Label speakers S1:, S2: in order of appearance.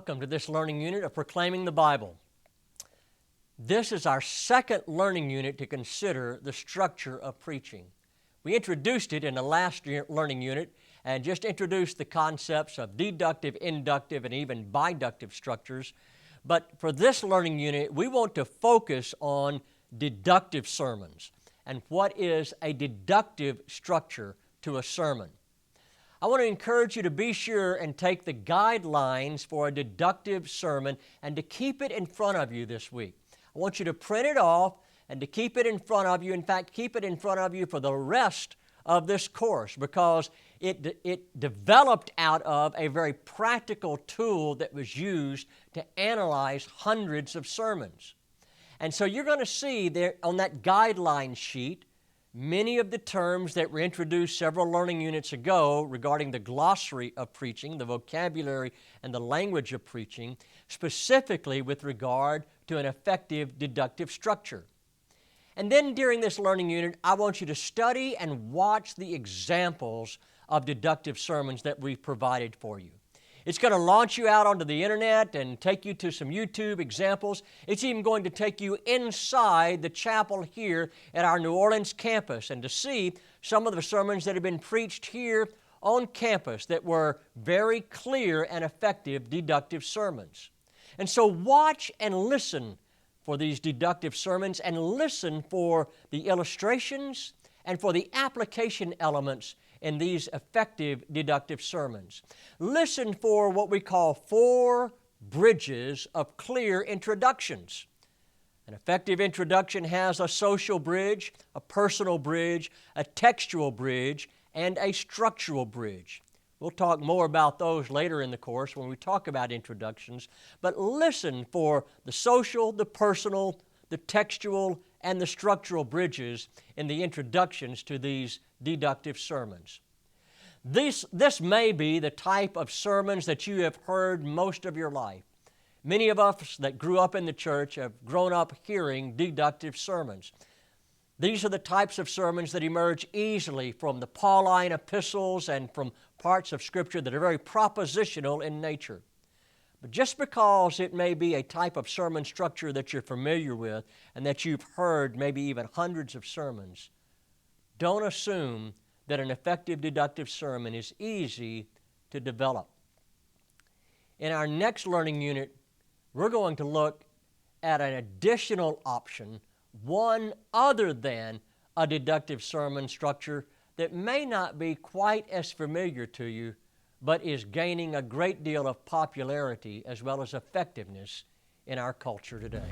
S1: Welcome to this learning unit of Proclaiming the Bible. This is our second learning unit to consider the structure of preaching. We introduced it in the last learning unit and just introduced the concepts of deductive, inductive, and even biductive structures. But for this learning unit, we want to focus on deductive sermons and what is a deductive structure to a sermon. I want to encourage you to be sure and take the guidelines for a deductive sermon and to keep it in front of you this week. I want you to print it off and to keep it in front of you. In fact, keep it in front of you for the rest of this course because it developed out of a very practical tool that was used to analyze hundreds of sermons. And so you're going to see there on that guideline sheet many of the terms that were introduced several learning units ago regarding the glossary of preaching, the vocabulary and the language of preaching, specifically with regard to an effective deductive structure. And then during this learning unit, I want you to study and watch the examples of deductive sermons that we've provided for you. It's going to launch you out onto the internet and take you to some YouTube examples. It's even going to take you inside the chapel here at our New Orleans campus and to see some of the sermons that have been preached here on campus that were very clear and effective deductive sermons. And so watch and listen for these deductive sermons and listen for the illustrations and for the application elements in these effective deductive sermons. Listen for what we call 4 bridges of clear introductions. An effective introduction has a social bridge, a personal bridge, a textual bridge, and a structural bridge. We'll talk more about those later in the course when we talk about introductions, but listen for the social, the personal, the textual, and the structural bridges in the introductions to these deductive sermons. This may be the type of sermons that you have heard most of your life. Many of us that grew up in the church have grown up hearing deductive sermons. These are the types of sermons that emerge easily from the Pauline epistles and from parts of Scripture that are very propositional in nature. But just because it may be a type of sermon structure that you're familiar with and that you've heard maybe even hundreds of sermons, don't assume that an effective deductive sermon is easy to develop. In our next learning unit, we're going to look at an additional option, one other than a deductive sermon structure that may not be quite as familiar to you, but is gaining a great deal of popularity as well as effectiveness in our culture today.